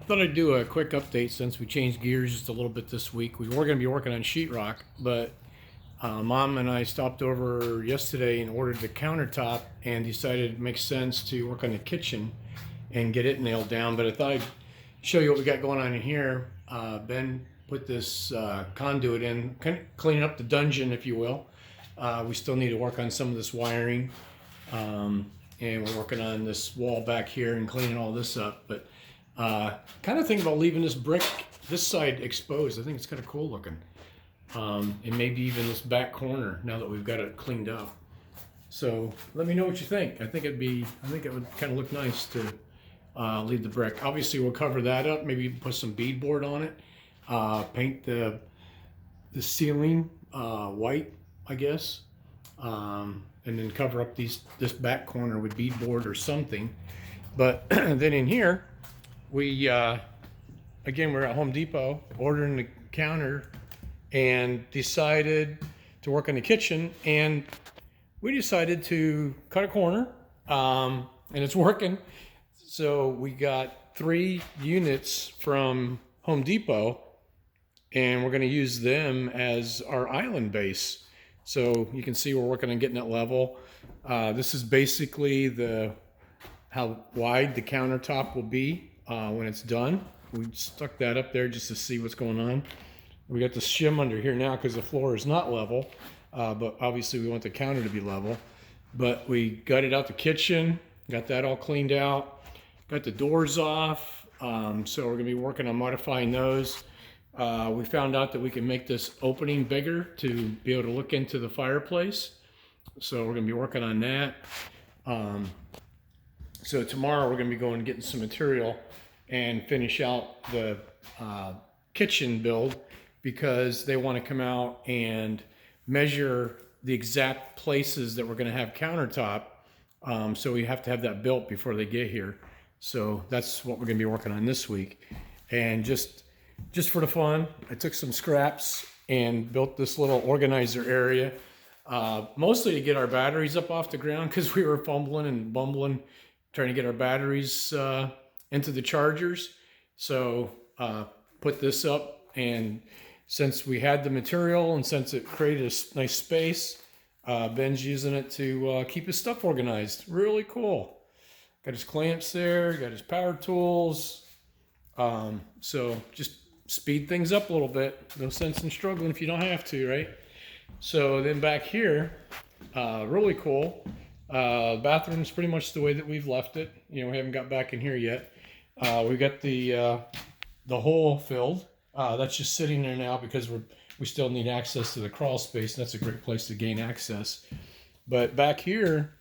Thought I'd do a quick update since we changed gears just a little bit this week. We were going to be working on sheetrock, but Mom and I stopped over yesterday and ordered the countertop and decided it makes sense to work on the kitchen and get it nailed down. But I thought I'd show you what we got going on in here. Ben put this conduit in, kind of cleaning up the dungeon, if you will. We still need to work on some of this wiring. And we're working on this wall back here and cleaning all this up. But kind of thinking about leaving this brick, this side exposed. I think it's kind of cool looking. And maybe even this back corner now that we've got it cleaned up. So let me know what you think. I think it would kind of look nice to leave the brick. Obviously we'll cover that up, maybe put some beadboard on it, paint the ceiling white, I guess. And then cover up this back corner with beadboard or something. But then in here, we again, we're at Home Depot ordering the counter and decided to work on the kitchen, and we decided to cut a corner, and it's working. So we got 3 units from Home Depot, and we're going to use them as our island base. So you can see we're working on getting it level. This is basically how wide the countertop will be when it's done. We stuck that up there just to see what's going on. We got the shim under here now because the floor is not level, but obviously we want the counter to be level. But we gutted out the kitchen, got that all cleaned out, got the doors off, so we're gonna be working on modifying those. We found out that we can make this opening bigger to be able to look into the fireplace. So we're gonna be working on that. So tomorrow we're gonna be going and getting some material and finish out the kitchen build, because they want to come out and measure the exact places that we're going to have countertop. So we have to have that built before they get here. So that's what we're going to be working on this week. And just for the fun, I took some scraps and built this little organizer area, mostly to get our batteries up off the ground, because we were fumbling and bumbling trying to get our batteries into the chargers. So put this up, and since we had the material and since it created a nice space, Ben's using it to keep his stuff organized. Really cool. Got his clamps there, got his power tools. So just speed things up a little bit. No sense in struggling if you don't have to, right? So then back here, really cool. Bathroom's pretty much the way that we've left it. You know, we haven't got back in here yet. We got the hole filled. That's just sitting there now because we still need access to the crawl space, and that's a great place to gain access. But back here,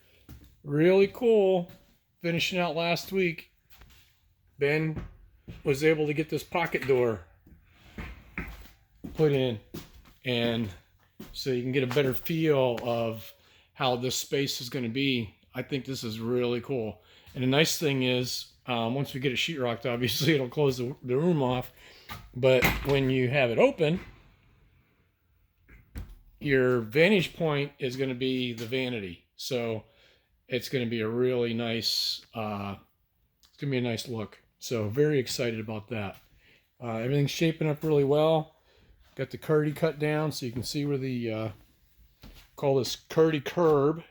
really cool. Finishing out last week, Ben was able to get this pocket door put in, and so you can get a better feel of how this space is going to be. I think this is really cool. And the nice thing is, once we get it sheetrocked, obviously it'll close the room off. But when you have it open, your vantage point is going to be the vanity. So it's going to be a really nice, it's going to be a nice look. So very excited about that. Everything's shaping up really well. Got the curdy cut down so you can see where the, call this curdy curb.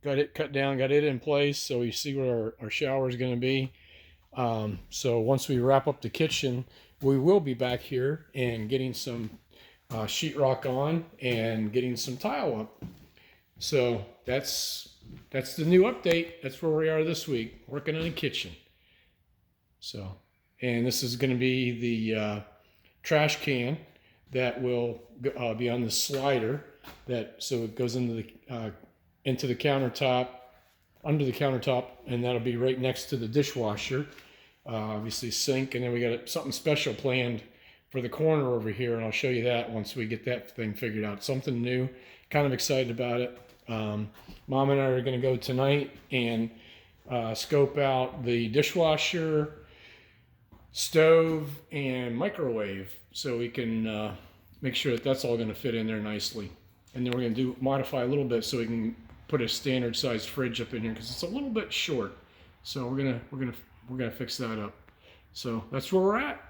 Got it cut down, got it in place so you see where our shower is going to be. So once we wrap up the kitchen, we will be back here and getting some sheetrock on and getting some tile up. So that's the new update. That's where we are this week, working on the kitchen. So, and this is going to be the trash can that will be on the slider, so it goes into the countertop, under the countertop, and that'll be right next to the dishwasher. Obviously sink, and then we got something special planned for the corner over here, and I'll show you that once we get that thing figured out. Something new, kind of excited about it. Mom and I are going to go tonight and scope out the dishwasher, stove, and microwave, so we can make sure that that's all going to fit in there nicely. And then we're going to modify a little bit so we can put a standard size fridge up in here because it's a little bit short. So we're gonna fix that up. So that's where we're at.